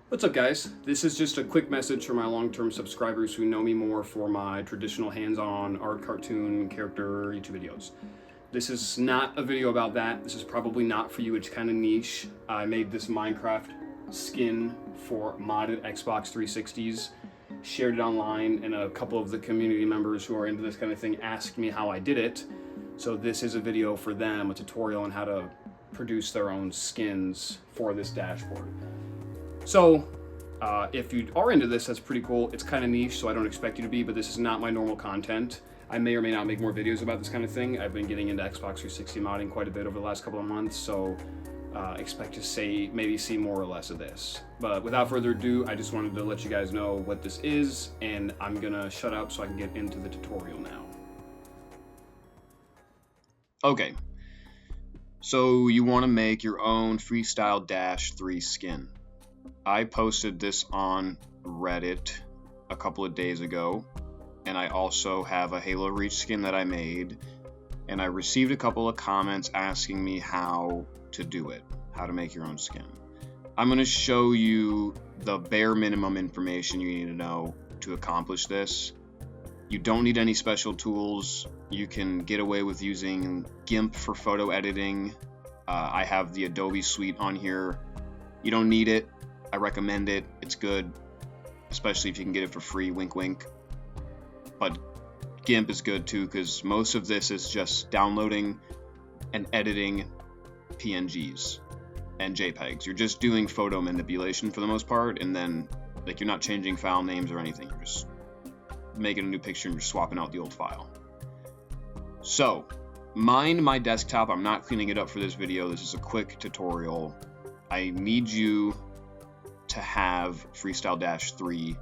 What's up, guys? This is just a quick message for my long-term subscribers who know me more for my traditional hands-on art, cartoon, character YouTube videos. This is not a video about that. This is probably not for you. It's kind of niche. I made this Minecraft skin for modded Xbox 360s, shared it online, and a couple of the community members who are into this kind of thing asked me how I did it. So this is a video for them, a tutorial on how to produce their own skins for this dashboard. So, if you are into this, that's pretty cool. It's kind of niche, so I don't expect you to be, but this is not my normal content. I may or may not make more videos about this kind of thing. I've been getting into Xbox 360 modding quite a bit over the last couple of months, so expect to maybe see more or less of this. But without further ado, I just wanted to let you guys know what this is, and I'm gonna shut up so I can get into the tutorial now. Okay, so you want to make your own Freestyle Dash 3 skin. I posted this on Reddit a couple of days ago, and I also have a Halo Reach skin that I made, and I received a couple of comments asking me how to do it, how to make your own skin. I'm going to show you the bare minimum information you need to know to accomplish this. You don't need any special tools. You can get away with using GIMP for photo editing. I have the Adobe suite on here. You don't need it. I recommend it. It's good, especially if you can get it for free, wink wink. But GIMP is good too, because most of this is just downloading and editing PNGs and JPEGs. You're just doing photo manipulation for the most part, and then like you're not changing file names or anything. You're just making a new picture and you're swapping out the old file. So, mind my desktop. I'm not cleaning it up for this video. This is a quick tutorial. I need you to have Freestyle Dash 3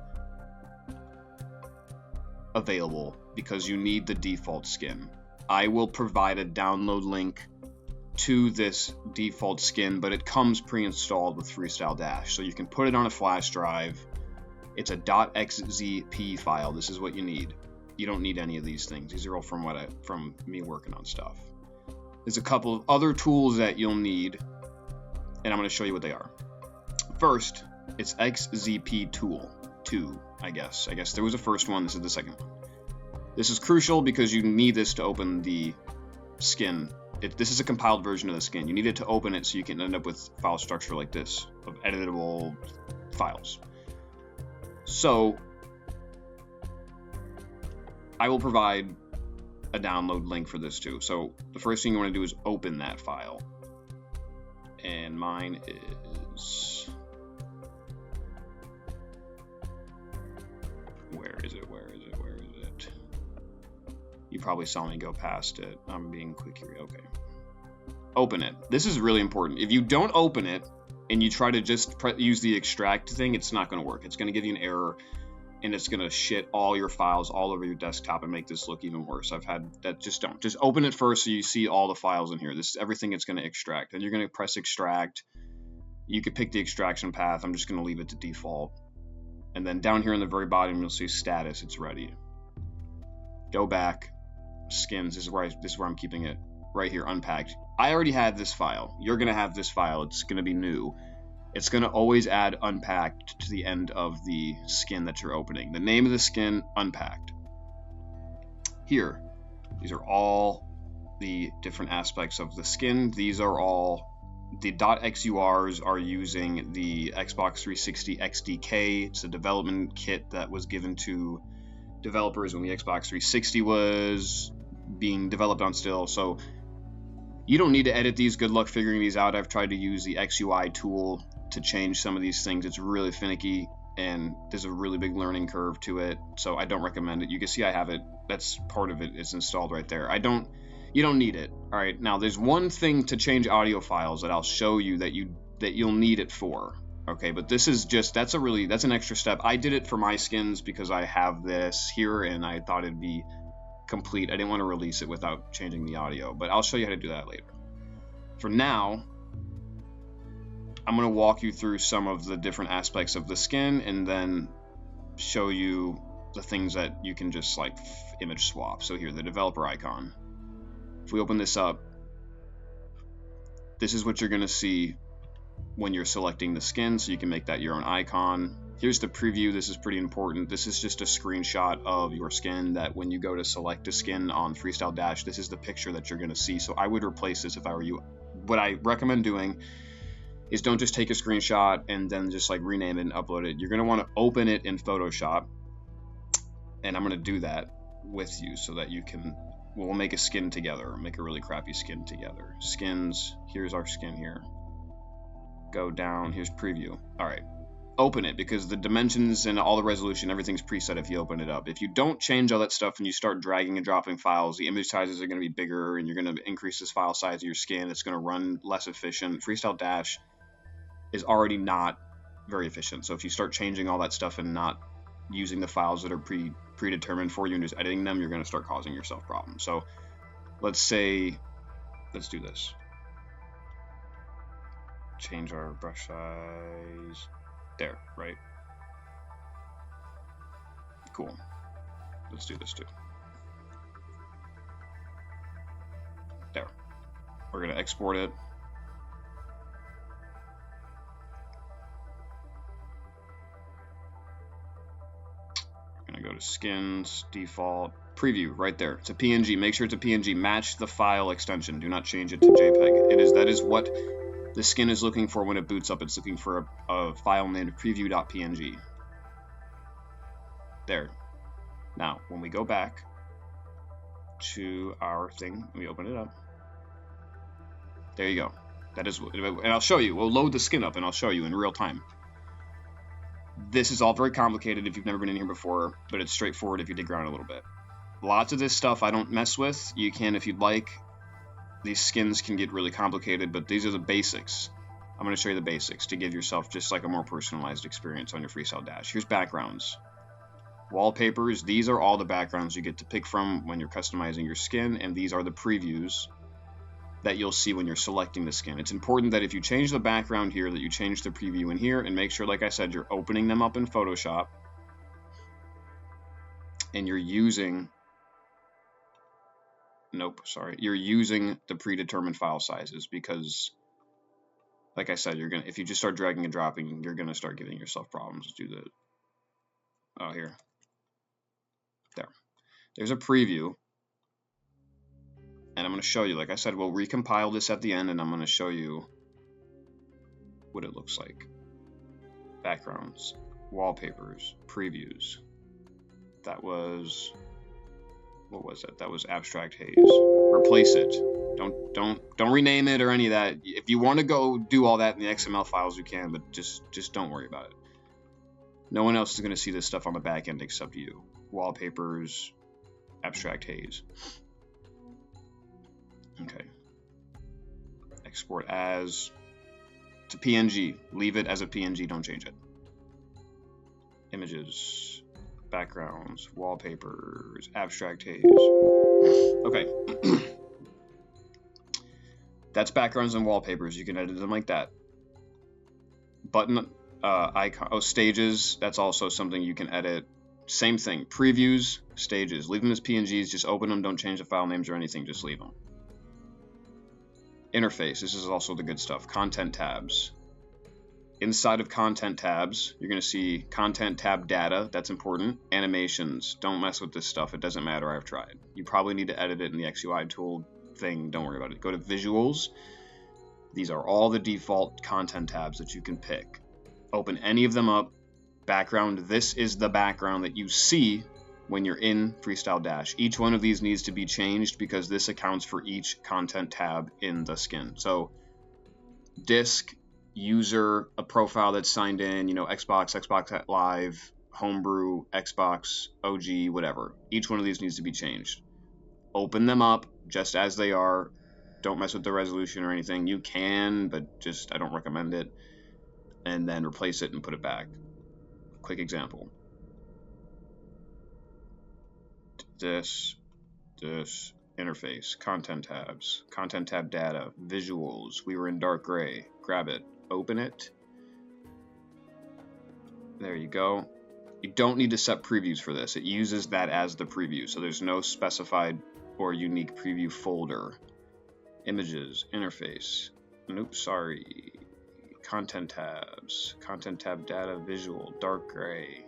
available because you need the default skin. I will provide a download link to this default skin, but it comes pre-installed with Freestyle Dash, so you can put it on a flash drive. It's a .xzp file. This is what you need. You don't need any of these things. These are all from me working on stuff. There's a couple of other tools that you'll need, and I'm going to show you what they are. First, it's XZP tool 2, I guess. I guess there was a first one. This is the second one. This is crucial because you need this to open the skin. This is a compiled version of the skin. You need it to open it so you can end up with file structure like this of editable files. So I will provide a download link for this too. So the first thing you want to do is open that file. And mine is... Where is it? You probably saw me go past it. I'm being quick here. Okay. Open it. This is really important. If you don't open it and you try to just use the extract thing, it's not going to work. It's going to give you an error, and it's going to shit all your files all over your desktop and make this look even worse. I've had that. Just don't. Just open it first so you see all the files in here. This is everything it's going to extract. And you're going to press extract. You could pick the extraction path. I'm just going to leave it to default. And then down here in the very bottom, you'll see status. It's ready. Go back. Skins. This is where I'm keeping it. Right here, unpacked. I already had this file. You're going to have this file. It's going to be new. It's going to always add unpacked to the end of the skin that you're opening. The name of the skin, unpacked. Here, these are all the different aspects of the skin. These are all the .xurs are using the Xbox 360 XDK. It's a development kit that was given to developers when the Xbox 360 was being developed on still. So you don't need to edit these. Good luck figuring these out. I've tried to use the XUI tool to change some of these things. It's really finicky, and there's a really big learning curve to it, so I don't recommend it. You can see I have it. That's part of it. It's installed right there. You don't need it. All right, now there's one thing to change audio files that I'll show you that you'll need it for. Okay, but this is just, that's an extra step. I did it for my skins because I have this here and I thought it'd be complete. I didn't want to release it without changing the audio, but I'll show you how to do that later. For now, I'm going to walk you through some of the different aspects of the skin and then show you the things that you can just like image swap. So here, the developer icon. If we open this up, this is what you're going to see when you're selecting the skin, so you can make that your own icon. Here's the preview. This is pretty important. This is just a screenshot of your skin that when you go to select a skin on Freestyle Dash, this is the picture that you're going to see. So I would replace this if I were you. What I recommend doing is don't just take a screenshot and then just like rename it and upload it. You're going to want to open it in Photoshop, and I'm going to do that with you so that you can, we'll make a skin together, make a really crappy skin together. Skins, here's our skin here. Go down, here's preview. All right, open it, because the dimensions and all the resolution, everything's preset if you open it up. If you don't change all that stuff and you start dragging and dropping files, the image sizes are going to be bigger, and you're going to increase this file size of your skin. It's going to run less efficient. Freestyle Dash is already not very efficient, so if you start changing all that stuff and not using the files that are predetermined for you and just editing them, you're going to start causing yourself problems. So let's say, let's do this. Change our brush size. There, right? Cool. Let's do this too. There. We're going to export it. We're going to go to skins, default, preview, right there. It's a PNG. Make sure it's a PNG. Match the file extension. Do not change it to JPEG. That is what the skin is looking for when it boots up. It's looking for a file named preview.png. There. Now, when we go back to our thing, we open it up. There you go. That is, and I'll show you. We'll load the skin up and I'll show you in real time. This is all very complicated if you've never been in here before, but it's straightforward if you dig around a little bit. Lots of this stuff I don't mess with. You can if you'd like. These skins can get really complicated, but these are the basics. I'm going to show you the basics to give yourself just like a more personalized experience on your Freestyle Dash. Here's backgrounds. Wallpapers, these are all the backgrounds you get to pick from when you're customizing your skin, and these are the previews that you'll see when you're selecting the skin. It's important that if you change the background here, that you change the preview in here, and make sure, like I said, you're opening them up in Photoshop, and you're using... Nope, sorry. You're using the predetermined file sizes, because, like I said, if you just start dragging and dropping, you're gonna start giving yourself problems. Let's do the, oh, here. There. There's a preview, and I'm gonna show you. Like I said, we'll recompile this at the end, and I'm gonna show you what it looks like. Backgrounds, wallpapers, previews. That was... what was it? That was abstract haze. Replace it. Don't rename it or any of that. If you want to go do all that in the XML files, you can, but just don't worry about it. No one else is going to see this stuff on the back end except you. Wallpapers, abstract haze. Okay. Export as to PNG. Leave it as a PNG. Don't change it. Images. Backgrounds, wallpapers, abstract haze. Okay. That's backgrounds and wallpapers. You can edit them like that. Button icon, oh, stages, that's also something you can edit. Same thing. Previews, stages. Leave them as PNGs. Just open them. Don't change the file names or anything. Just leave them. Interface. This is also the good stuff. Content tabs. Inside of content tabs, you're going to see content tab data. That's important. Animations. Don't mess with this stuff. It doesn't matter. I've tried. You probably need to edit it in the XUI tool thing. Don't worry about it. Go to visuals. These are all the default content tabs that you can pick. Open any of them up. Background. This is the background that you see when you're in Freestyle Dash. Each one of these needs to be changed because this accounts for each content tab in the skin. So disk, user, a profile that's signed in, you know, Xbox, Xbox Live, Homebrew, Xbox, OG, whatever. Each one of these needs to be changed. Open them up just as they are. Don't mess with the resolution or anything. You can, but just I don't recommend it. And then replace it and put it back. Quick example. This, interface, content tabs, content tab data, visuals. We were in dark gray. Grab it, open it. There you go. You don't need to set previews for this. It uses that as the preview, so there's no specified or unique preview folder. Images, interface. Nope, sorry. Content tabs, content tab, data, visual, dark gray.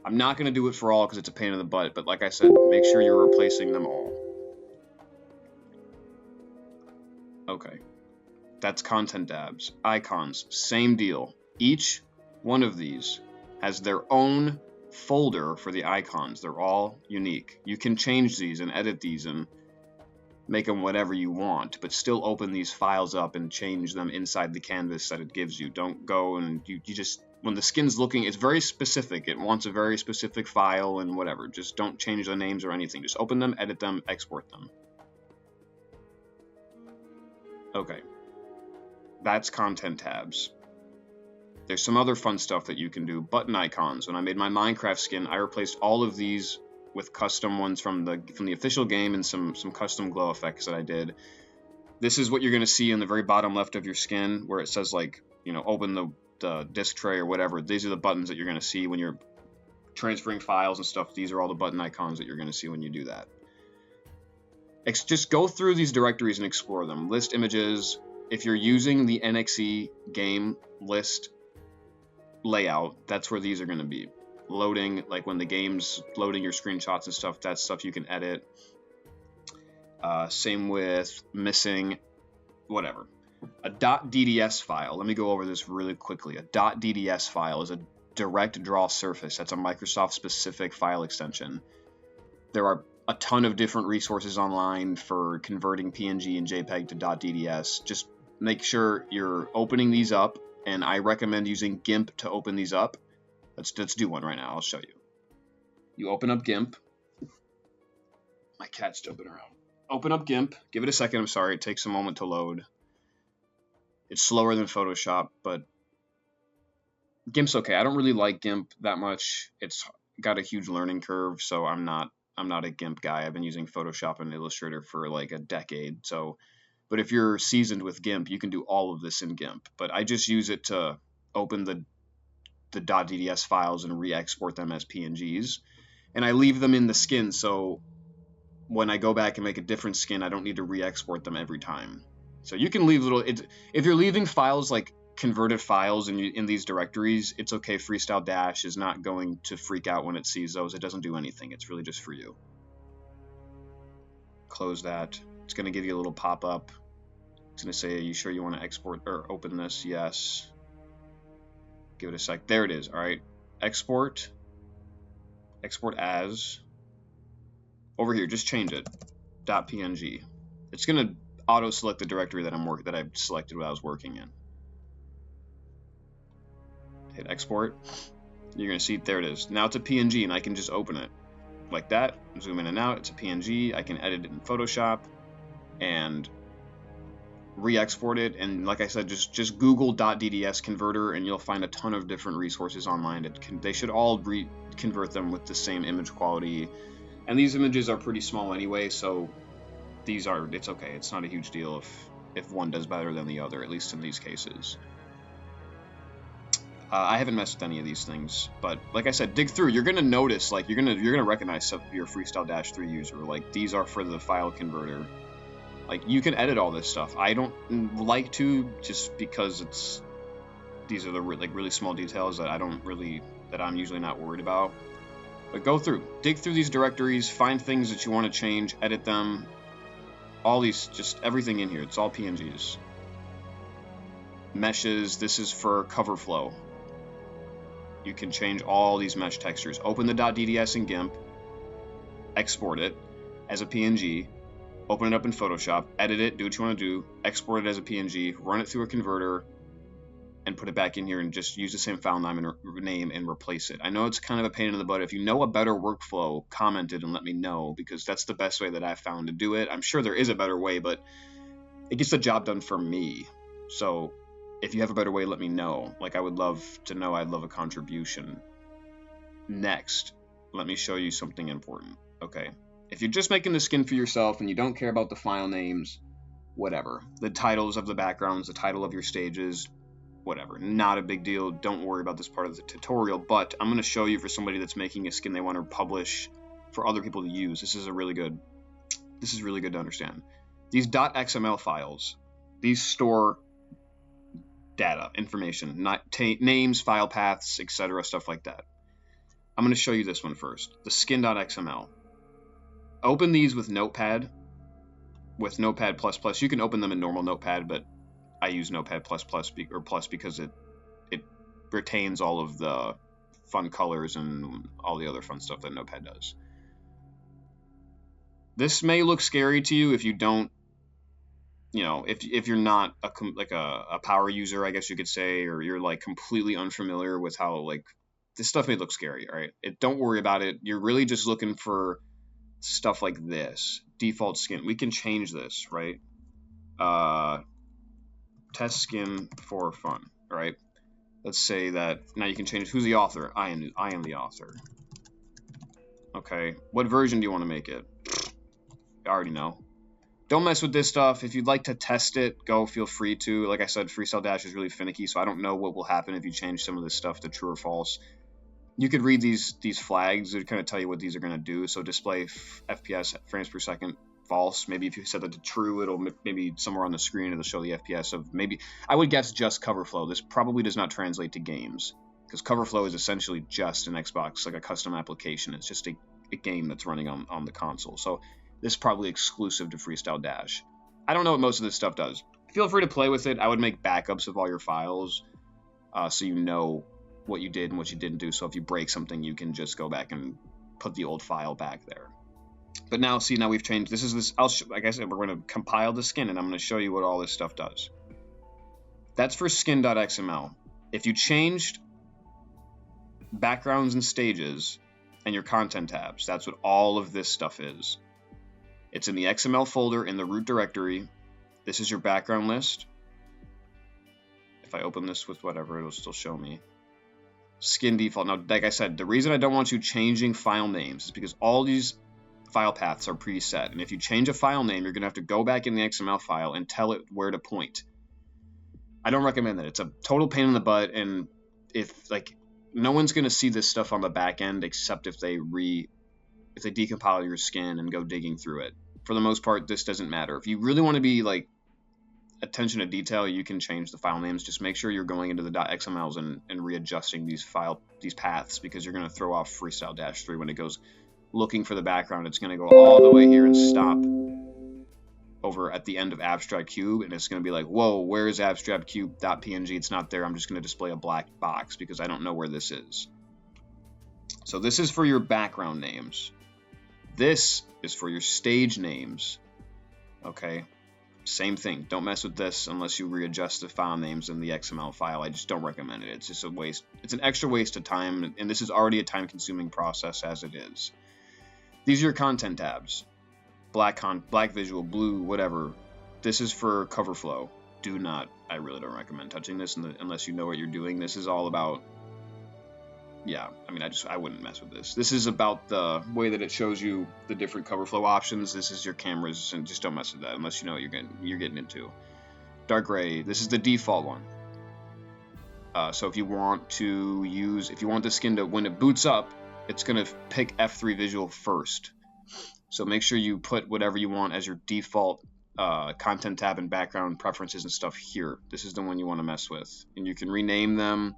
I'm not going to do it for all because it's a pain in the butt, but like I said, make sure you're replacing them all. Okay, that's content tabs. Icons, same deal. Each one of these has their own folder for the icons. They're all unique. You can change these and edit these and make them whatever you want, but still open these files up and change them inside the canvas that it gives you. Don't go and you just, when the skin's looking, it's very specific. It wants a very specific file and whatever. Just don't change the names or anything. Just open them, edit them, export them. Okay. That's content tabs. There's some other fun stuff that you can do. Button icons. When I made my Minecraft skin, I replaced all of these with custom ones from the official game and some custom glow effects that I did. This is what you're going to see in the very bottom left of your skin where it says, like, you know, open the disk tray or whatever. These are the buttons that you're going to see when you're transferring files and stuff. These are all the button icons that you're going to see when you do that. Just go through these directories and explore them. List images. If you're using the NXE game list layout, that's where these are going to be. Loading, like when the game's loading your screenshots and stuff, that's stuff you can edit. Same with missing, whatever. A .dds file, let me go over this really quickly. A .dds file is a direct draw surface. That's a Microsoft specific file extension. There are a ton of different resources online for converting PNG and JPEG to .dds. Just make sure you're opening these up, and I recommend using GIMP to open these up. Let's do one right now. I'll show you. You open up GIMP. My cat's jumping around. Open up GIMP. Give it a second. I'm sorry. It takes a moment to load. It's slower than Photoshop, but GIMP's okay. I don't really like GIMP that much. It's got a huge learning curve, so I'm not a GIMP guy. I've been using Photoshop and Illustrator for like a decade. So, but if you're seasoned with GIMP, you can do all of this in GIMP. But I just use it to open the .dds files and re-export them as PNGs, and I leave them in the skin, so when I go back and make a different skin, I don't need to re-export them every time. So you can leave little, if you're leaving files like converted files in these directories, it's okay. Freestyle Dash is not going to freak out when it sees those. It doesn't do anything. It's really just for you. Close that. It's going to give you a little pop-up. It's going to say, are you sure you want to export or open this? Yes. Give it a sec. There it is. All right. Export. Export as. Over here, just change it. .png. It's going to auto-select the directory that I've selected when I was working in. Hit export. You're going to see, there it is. Now it's a PNG, and I can just open it like that. Zoom in and out. It's a PNG. I can edit it in Photoshop and re-export it. And like I said, just Google .dds converter, and you'll find a ton of different resources online. They should all convert them with the same image quality. And these images are pretty small anyway, so it's okay. It's not a huge deal if one does better than the other, at least in these cases. I haven't messed with any of these things, but like I said, dig through. You're gonna notice, like you're gonna recognize some of your Freestyle Dash 3 user. Like these are for the file converter. Like you can edit all this stuff. I don't like to, just because these are the really small details that I'm usually not worried about. But go through, dig through these directories, find things that you want to change, edit them. All these, just everything in here. It's all PNGs. Meshes. This is for cover flow. You can change all these mesh textures. Open the .dds in GIMP, export it as a PNG, open it up in Photoshop, edit it, do what you want to do, export it as a PNG, run it through a converter, and put it back in here and just use the same file name and replace it. I know it's kind of a pain in the butt. If you know a better workflow, comment it and let me know, because that's the best way that I've found to do it. I'm sure there is a better way, but it gets the job done for me. So if you have a better way, let me know. Like, I would love to know. I'd love a contribution. Next, let me show you something important. Okay, if you're just making the skin for yourself and you don't care about the file names, whatever. The titles of the backgrounds, the title of your stages, whatever. Not a big deal. Don't worry about this part of the tutorial, but I'm going to show you for somebody that's making a skin they want to publish for other people to use. This is really good to understand. These .xml files, these store data, information, not names, file paths, etc., stuff like that. I'm going to show you this one first, the skin.xml. Open these with Notepad, with Notepad++. You can open them in normal Notepad, but I use Notepad++ or plus because it retains all of the fun colors and all the other fun stuff that Notepad does. This may look scary to you if you don't, you know, if you're not a power user, I guess you could say, or you're like completely unfamiliar with how like this stuff may look scary. All right, don't worry about it. You're really just looking for stuff like this default skin. We can change this, right? Test skin for fun. All right. Let's say that now you can change who's the author. I am the author. Okay. What version do you want to make it? I already know. Don't mess with this stuff. If you'd like to test it, go, feel free to. Like I said, Freestyle Dash is really finicky, so I don't know what will happen if you change some of this stuff to true or false. You could read these flags that kind of tell you what these are going to do. So display FPS frames per second false. Maybe if you set that to true, it'll maybe somewhere on the screen it'll show the FPS of maybe, I would guess, just cover flow. This probably does not translate to games because cover flow is essentially just an Xbox, like a custom application. It's just a game that's running on the console. So this is probably exclusive to Freestyle Dash. I don't know what most of this stuff does. Feel free to play with it. I would make backups of all your files so you know what you did and what you didn't do. So if you break something, you can just go back and put the old file back there. But now, see, now we've changed. This is this. Like I said, we're going to compile the skin, and I'm going to show you what all this stuff does. That's for skin.xml. If you changed backgrounds and stages and your content tabs, that's what all of this stuff is. It's in the XML folder in the root directory. This is your background list. If I open this with whatever, it'll still show me. Skin default. Now, like I said, the reason I don't want you changing file names is because all these file paths are preset. And if you change a file name, you're going to have to go back in the XML file and tell it where to point. I don't recommend that. It's a total pain in the butt. And if like no one's going to see this stuff on the back end except if they decompile your skin and go digging through it. For the most part, this doesn't matter. If you really want to be like attention to detail, you can change the file names. Just make sure you're going into the .xmls and readjusting these paths, because you're going to throw off Freestyle Dash 3 when it goes looking for the background. It's going to go all the way here and stop over at the end of abstract cube, and it's going to be like, whoa, where is abstract cube.png? It's not there. I'm just going to display a black box because I don't know where this is. So this is for your background names. This is for your stage names. Okay, same thing. Don't mess with this unless you readjust the file names in the XML file. I just don't recommend it. It's just a waste. It's an extra waste of time, and this is already a time-consuming process as it is. These are your content tabs. Black visual, blue, whatever. This is for cover flow. I really don't recommend touching this unless you know what you're doing. This is all about, yeah, I mean, I wouldn't mess with this. This is about the way that it shows you the different cover flow options. This is your cameras, and just don't mess with that unless you know what you're getting into. Dark gray, this is the default one. So if you want the skin to, when it boots up, it's going to pick F3 visual first. So make sure you put whatever you want as your default content tab and background preferences and stuff here. This is the one you want to mess with. And you can rename them.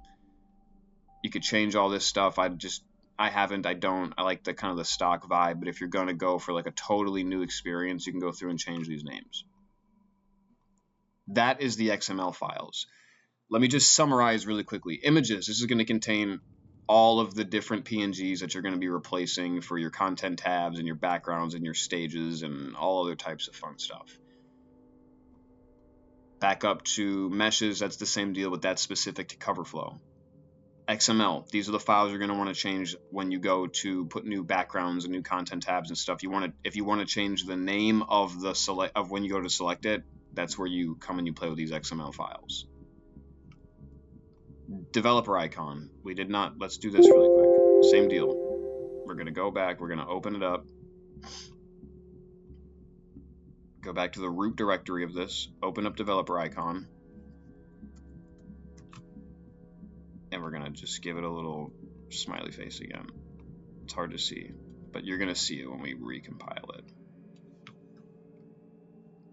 You could change all this stuff. I don't. I like the kind of the stock vibe. But if you're going to go for like a totally new experience, you can go through and change these names. That is the XML files. Let me just summarize really quickly. Images. This is going to contain all of the different PNGs that you're going to be replacing for your content tabs and your backgrounds and your stages and all other types of fun stuff. Back up to meshes, that's the same deal, but that's specific to cover flow. XML, these are the files you're going to want to change when you go to put new backgrounds and new content tabs and stuff. If you want to change the name of when you go to select it, that's where you come and you play with these XML files. Developer icon. Let's do this really quick. Same deal. We're going to go back. We're going to open it up. Go back to the root directory of this. Open up developer icon. And we're going to just give it a little smiley face again. It's hard to see, but you're going to see it when we recompile it.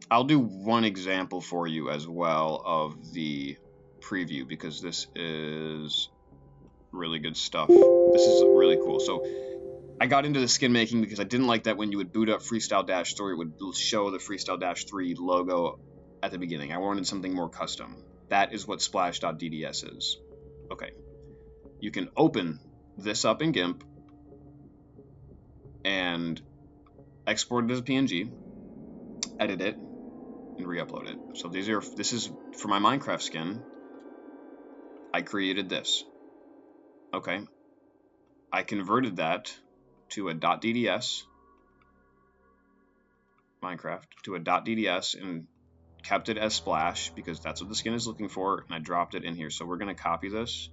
I'll do one example for you as well of the preview because this is really good stuff. This is really cool. So I got into the skin making because I didn't like that when you would boot up Freestyle Dash 3, it would show the Freestyle Dash 3 logo at the beginning. I wanted something more custom. That is what splash.dds is. Okay. You can open this up in GIMP and export it as a PNG, edit it, and re-upload it. So this is for my Minecraft skin. I created this. Okay. I converted that to a .dds, Minecraft, to a .dds and kept it as Splash because that's what the skin is looking for, and I dropped it in here. So we're going to copy this,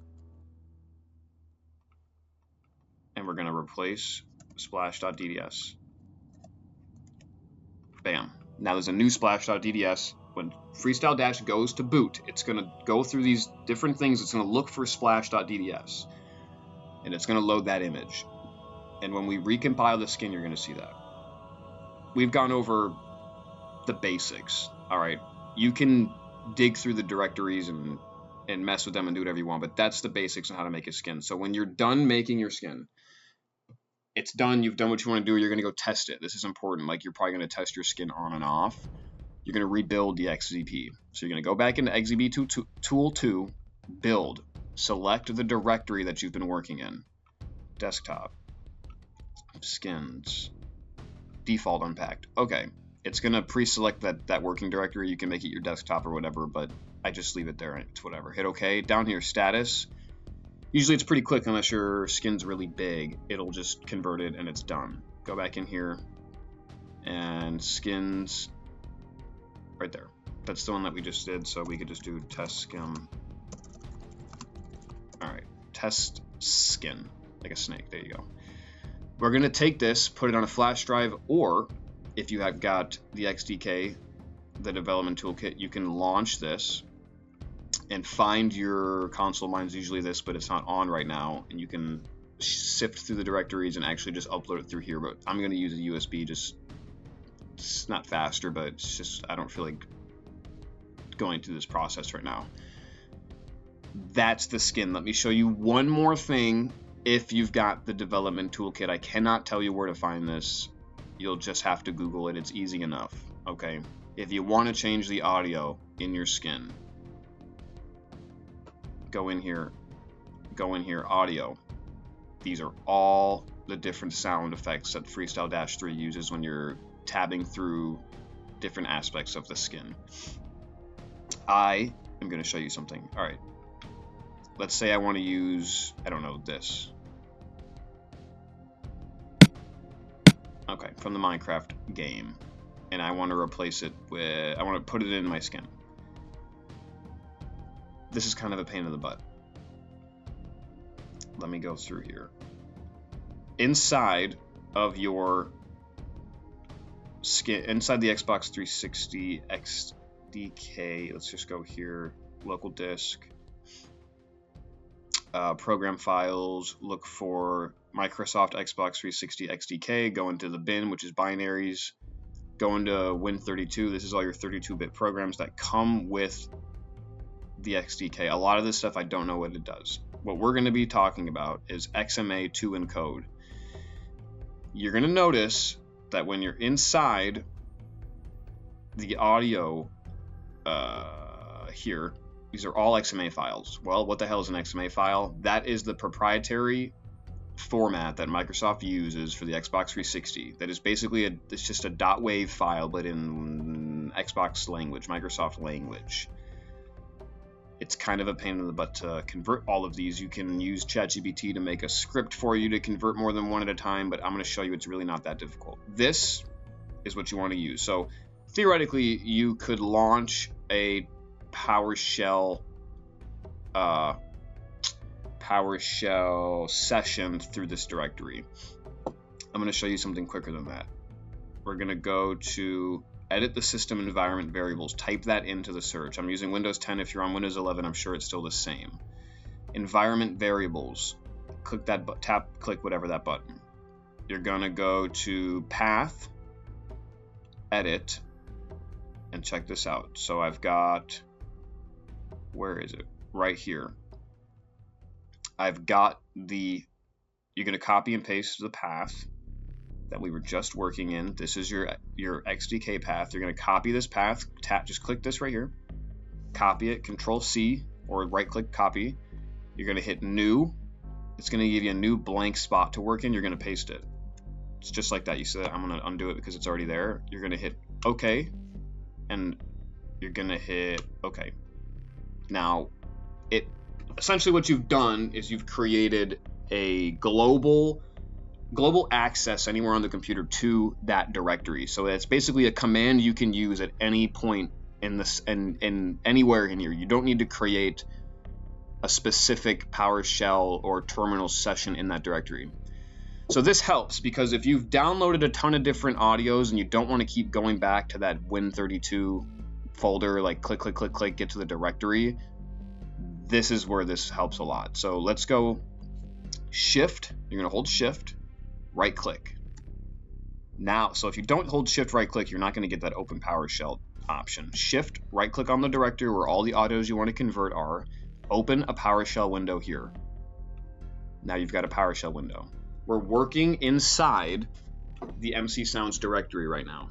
and we're going to replace splash.dds. Bam. Now there's a new splash.dds. When Freestyle Dash goes to boot, it's going to go through these different things. It's going to look for splash.dds, and it's going to load that image. And when we recompile the skin, you're going to see that. We've gone over the basics. All right, you can dig through the directories and mess with them and do whatever you want, but that's the basics on how to make a skin. So when you're done making your skin, it's done, you've done what you want to do, you're going to go test it. This is important. Like, you're probably going to test your skin on and off. You're going to rebuild the XZP. So you're going to go back into XZP tool 2, build, select the directory that you've been working in, desktop, skins, default unpacked. Okay, it's going to pre-select that working directory. You can make it your desktop or whatever, but I just leave it there and it's whatever. Hit OK. Down here, status. Usually it's pretty quick unless your skin's really big. It'll just convert it and it's done. Go back in here and skins right there. That's the one that we just did, so we could just do test skin. All right, test skin, like a snake. There you go. We're going to take this, put it on a flash drive, or if you have got the XDK, the development toolkit, you can launch this and find your console. Mine's usually this, but it's not on right now, and you can sift through the directories and actually just upload it through here. But I'm going to use a USB, just it's not faster, but it's just I don't feel like going through this process right now. That's the skin. Let me show you one more thing. If you've got the development toolkit, I cannot tell you where to find this. You'll just have to Google it. It's easy enough. Okay. If you want to change the audio in your skin, go in here, audio. These are all the different sound effects that Freestyle Dash 3 uses when you're tabbing through different aspects of the skin. I am going to show you something. All right. Let's say I want to use, I don't know, this. Okay, from the Minecraft game. And I want to replace it with, I want to put it in my skin. This is kind of a pain in the butt. Let me go through here. Inside of your skin, inside the Xbox 360 XDK, let's just go here, local disk. Program files, look for Microsoft Xbox 360 XDK, go into the bin, which is binaries, go into Win32. This is all your 32-bit programs that come with the XDK. A lot of this stuff I don't know what it does. What we're going to be talking about is XMA to encode. You're going to notice that when you're inside the audio here, these are all XMA files. Well, what the hell is an XMA file? That is the proprietary format that Microsoft uses for the Xbox 360. That is basically it's just a .wav file, but in Xbox language, Microsoft language. It's kind of a pain in the butt to convert all of these. You can use ChatGPT to make a script for you to convert more than one at a time, but I'm going to show you it's really not that difficult. This is what you want to use. So theoretically, you could launch a PowerShell session through this directory. I'm going to show you something quicker than that. We're going to go to edit the system environment variables. Type that into the search. I'm using Windows 10. If you're on Windows 11, I'm sure it's still the same. Environment variables. Click that click whatever that button. You're going to go to path, edit, and check this out. So I've got, where is it? right here, I've got the, you're going to copy and paste the path that we were just working in. This is your XDK path. You're going to copy this path, just click this right here, copy it, Control C, or right click copy. You're going to hit new. It's going to give you a new blank spot to work in. You're going to paste it. It's just like that. You see that? I'm going to undo it because it's already there. You're going to hit OK, and you're going to hit OK. Now, essentially what you've done is you've created a global access anywhere on the computer to that directory. So it's basically a command you can use at any point in this and anywhere in here. You don't need to create a specific PowerShell or terminal session in that directory. So this helps because if you've downloaded a ton of different audios and you don't want to keep going back to that Win32 folder, like click, click, click, click, get to the directory, this is where this helps a lot. So let's go Shift. You're going to hold Shift, right click. Now, so if you don't hold Shift, right click, you're not going to get that Open PowerShell option. Shift, right click on the directory where all the audios you want to convert are. Open a PowerShell window here. Now you've got a PowerShell window. We're working inside the MC Sounds directory right now.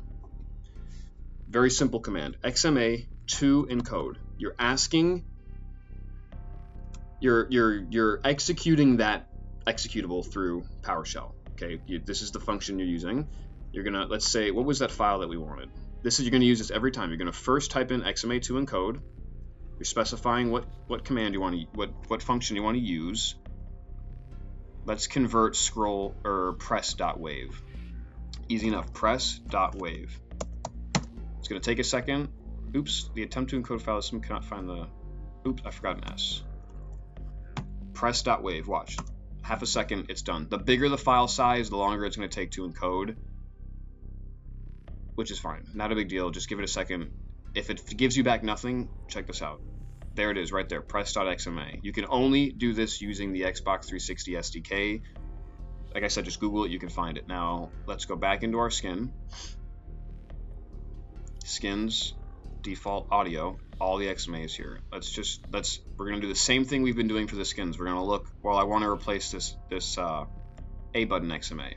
Very simple command, XMA to encode. You're asking, you're executing that executable through PowerShell. Okay, this is the function you're using. You're gonna, let's say, what was that file that we wanted? You're gonna use this every time. You're gonna first type in XMA to encode. You're specifying what command you want to, what function you want to use. Let's convert scroll or press.wave. Easy enough. Press.wave. It's going to take a second. Oops, the attempt to encode file system cannot find the. Oops, I forgot an S. Press.wave. Watch. Half a second, it's done. The bigger the file size, the longer it's going to take to encode, which is fine. Not a big deal. Just give it a second. If it gives you back nothing, check this out. There it is right there, press.xma. You can only do this using the Xbox 360 SDK. Like I said, just Google it, you can find it. Now, let's go back into our skin. Skins, default audio, all the XMAs here. We're gonna do the same thing we've been doing for the skins. We're gonna look, well, I wanna replace this A button XMA.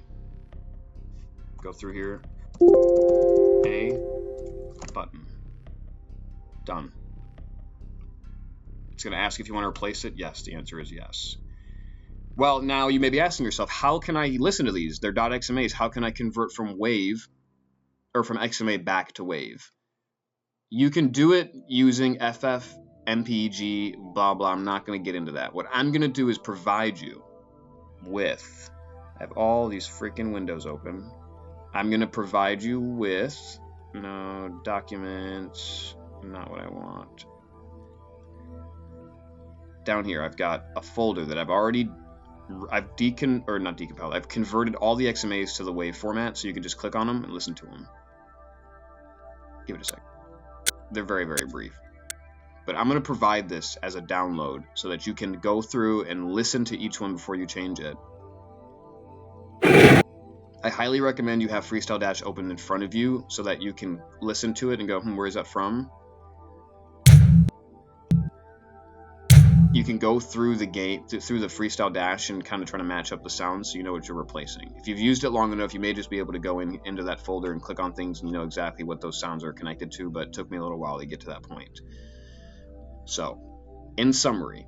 Go through here, A button, done. It's going to ask if you want to replace it. Yes, the answer is yes. Well, now you may be asking yourself, how can I listen to these? They're .xmas. How can I convert from wave or from XMA back to wave? You can do it using FF, MPEG, blah, blah. I'm not going to get into that. What I'm going to do is provide you with, I have all these freaking windows open. I'm going to provide you with, no, documents, not what I want. Down here, I've got a folder that I've converted all the XMAs to the wave format, so you can just click on them and listen to them. Give it a second. They're very, very brief. But I'm going to provide this as a download so that you can go through and listen to each one before you change it. I highly recommend you have Freestyle Dash open in front of you so that you can listen to it and go, where is that from? You can go through the through the Freestyle Dash and kind of try to match up the sounds so you know what you're replacing. If you've used it long enough, you may just be able to go into that folder and click on things and you know exactly what those sounds are connected to, but it took me a little while to get to that point. So, in summary,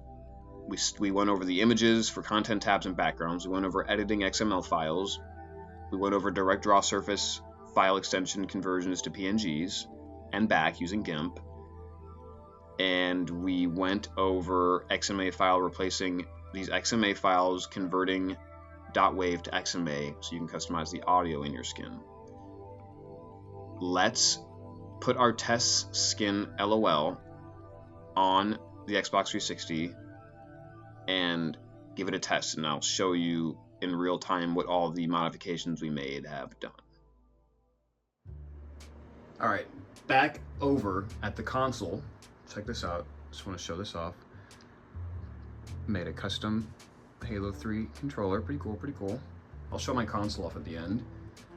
we went over the images for content tabs and backgrounds. We went over editing XML files. We went over direct draw surface file extension conversions to PNGs and back using GIMP. And we went over XMA file replacing these XMA files, converting .wave to XMA so you can customize the audio in your skin. Let's put our test skin LOL on the Xbox 360 and give it a test, and I'll show you in real time what all the modifications we made have done. All right, back over at the console. Check this out. Just want to show this off. Made a custom Halo 3 controller. Pretty cool, pretty cool. I'll show my console off at the end.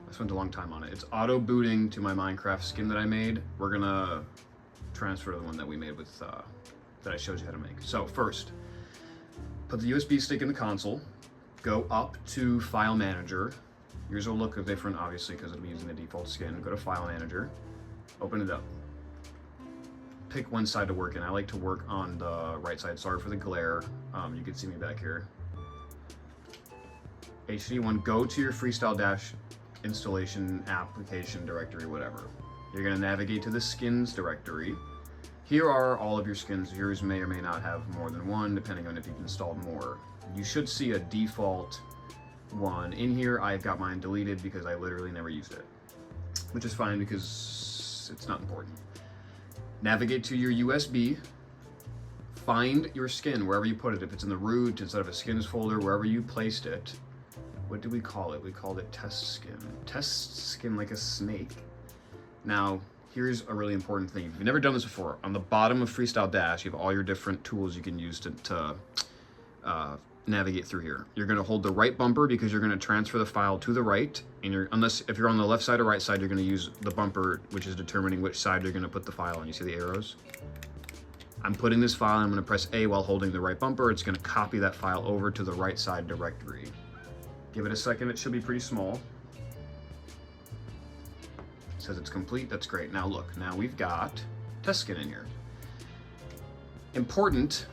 I spent a long time on it. It's auto booting to my Minecraft skin that I made. We're gonna transfer to the one that we made with that I showed you how to make. So first, put the USB stick in the console, go up to File Manager. Yours will look different, obviously, because it'll be using the default skin. Go to File Manager, open it up. Pick one side to work in. I like to work on the right side. Sorry for the glare. You can see me back here. HD1, go to your Freestyle Dash installation application directory, whatever. You're going to navigate to the skins directory. Here are all of your skins. Yours may or may not have more than one, depending on if you've installed more. You should see a default one. In here, I've got mine deleted because I literally never used it, which is fine because it's not important. Navigate to your USB, find your skin wherever you put it. If it's in the root, instead of a skins folder, wherever you placed it. What did we call it? We called it test skin. Test skin like a snake. Now, here's a really important thing. If you've never done this before, on the bottom of Freestyle Dash, you have all your different tools you can use to navigate through here. You're going to hold the right bumper because you're going to transfer the file to the right. And if you're on the left side or right side, you're going to use the bumper, which is determining which side you're going to put the file on. You see the arrows? I'm putting this file, I'm going to press A while holding the right bumper. It's going to copy that file over to the right side directory. Give it a second, it should be pretty small. It says it's complete, that's great. Now look, now we've got test skin in here. Important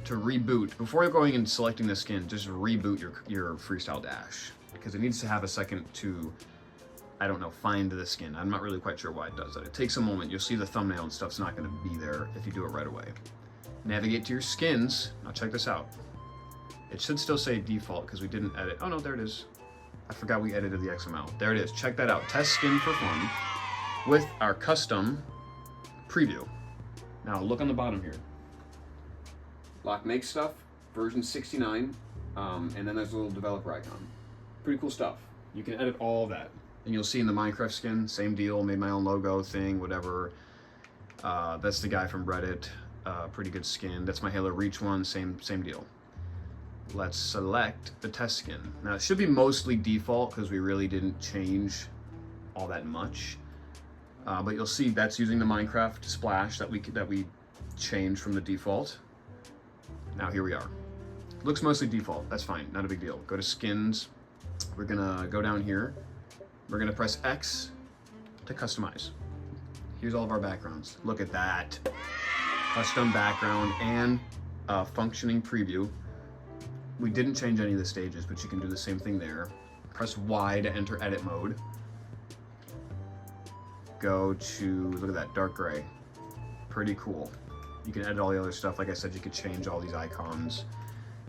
to reboot. Before going and selecting the skin, just reboot your Freestyle Dash, because it needs to have a second to, I don't know, find the skin. I'm not really quite sure why it does that. It takes a moment. You'll see the thumbnail and stuff's not going to be there if you do it right away. Navigate to your skins. Now check this out. It should still say default because we didn't edit. Oh no, there it is. I forgot we edited the XML. There it is. Check that out. Test skin for fun with our custom preview. Now look on the bottom here. Lock make stuff, version 69, and then there's a little developer icon. Pretty cool stuff. You can edit all of that. And you'll see in the Minecraft skin, same deal, made my own logo thing, whatever. That's the guy from Reddit, pretty good skin. That's my Halo Reach one, same deal. Let's select the test skin. Now it should be mostly default because we really didn't change all that much. But you'll see that's using the Minecraft splash that we changed from the default. Now here we are. Looks mostly default, that's fine, not a big deal. Go to skins, we're gonna go down here. We're gonna press X to customize. Here's all of our backgrounds. Look at that. Custom background and functioning preview. We didn't change any of the stages, but you can do the same thing there. Press Y to enter edit mode. Go to, look at that, dark gray. Pretty cool. You can edit all the other stuff. Like I said, you could change all these icons.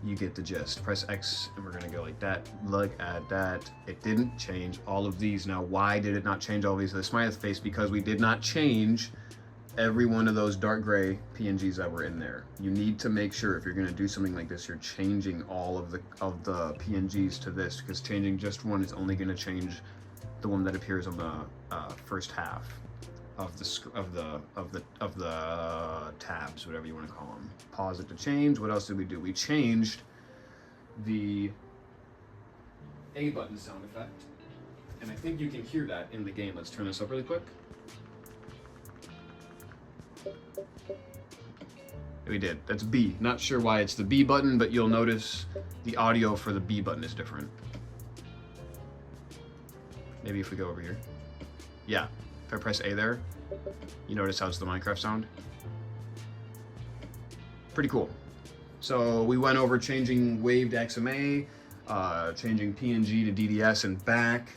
You get the gist. Press X and we're gonna go like that. Look at that. It didn't change all of these. Now, why did it not change all of these? The smiley face, because we did not change every one of those dark gray PNGs that were in there. You need to make sure if you're gonna do something like this, you're changing all of the PNGs to this, because changing just one is only gonna change the one that appears on the first half of the tabs, whatever you want to call them. Pause it to change. What else did we do? We changed the A button sound effect, and I think you can hear that in the game. Let's turn this up really quick. We did. That's B. Not sure why it's the B button, but you'll notice the audio for the B button is different. Maybe if we go over here. Yeah. If I press A there, you notice how it's the Minecraft sound. Pretty cool. So we went over changing wave to XMA, changing PNG to DDS and back.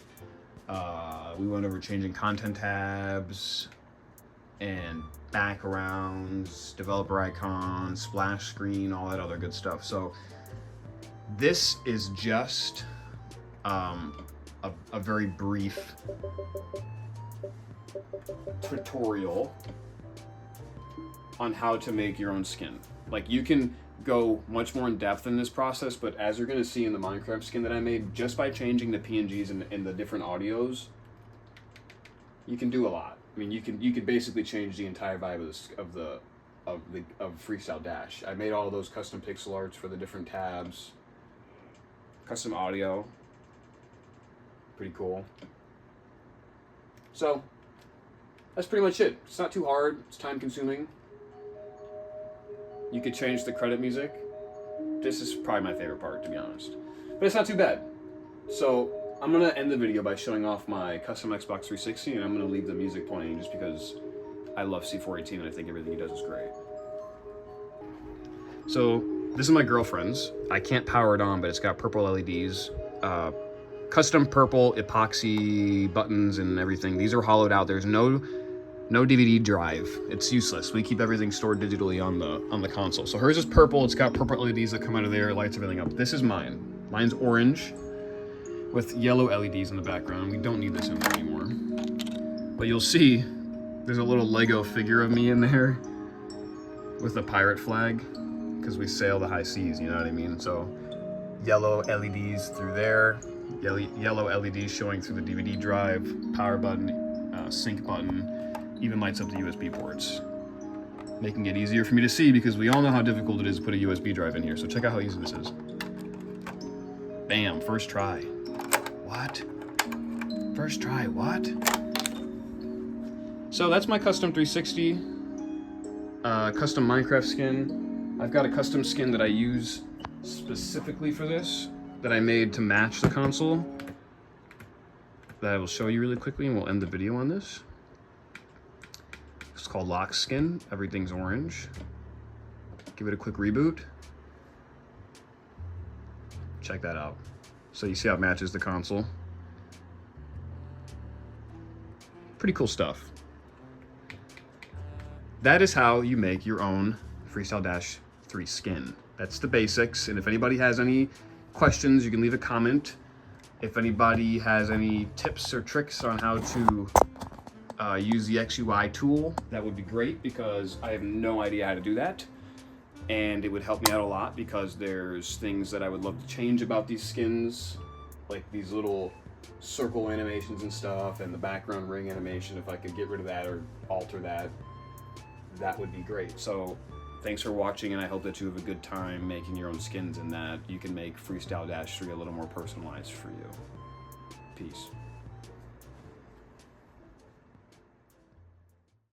We went over changing content tabs and backgrounds, developer icons, splash screen, all that other good stuff. So this is just a very brief tutorial on how to make your own skin. Like, you can go much more in depth in this process, but as you're going to see in the Minecraft skin that I made, just by changing the PNGs and the different audios, you can do a lot. I mean, you could basically change the entire vibe of Freestyle Dash. I made all of those custom pixel arts for the different tabs, custom audio. Pretty cool. So that's pretty much it. It's not too hard. It's time consuming. You could change the credit music. This is probably my favorite part, to be honest. But it's not too bad. So I'm gonna end the video by showing off my custom Xbox 360, and I'm gonna leave the music playing just because I love C418 and I think everything he does is great. So this is my girlfriend's. I can't power it on, but it's got purple LEDs. Custom purple epoxy buttons and everything. These are hollowed out. There's no DVD drive. It's useless. We keep everything stored digitally on the console. So hers is purple. It's got purple LEDs that come out of there. It lights everything up. This is mine. Mine's orange with yellow LEDs in the background. We don't need this in there anymore. But you'll see there's a little Lego figure of me in there with a pirate flag because we sail the high seas, you know what I mean? So yellow LEDs through there, yellow LEDs showing through the DVD drive, power button, sync button, even lights up the USB ports, making it easier for me to see because we all know how difficult it is to put a USB drive in here. So check out how easy this is. Bam, first try. What? First try, what? So that's my custom 360, custom Minecraft skin. I've got a custom skin that I use specifically for this, that I made to match the console, that I will show you really quickly and we'll end the video on this. It's called Lock Skin. Everything's orange. Give it a quick reboot. Check that out. So you see how it matches the console. Pretty cool stuff. That is how you make your own Freestyle Dash 3 skin. That's the basics, and if anybody has any questions, you can leave a comment. If anybody has any tips or tricks on how to use the XUI tool, that would be great because I have no idea how to do that. And it would help me out a lot because there's things that I would love to change about these skins, like these little circle animations and stuff, and the background ring animation. If I could get rid of that or alter that, that would be great. So thanks for watching, and I hope that you have a good time making your own skins and that you can make Freestyle Dash 3 a little more personalized for you. Peace.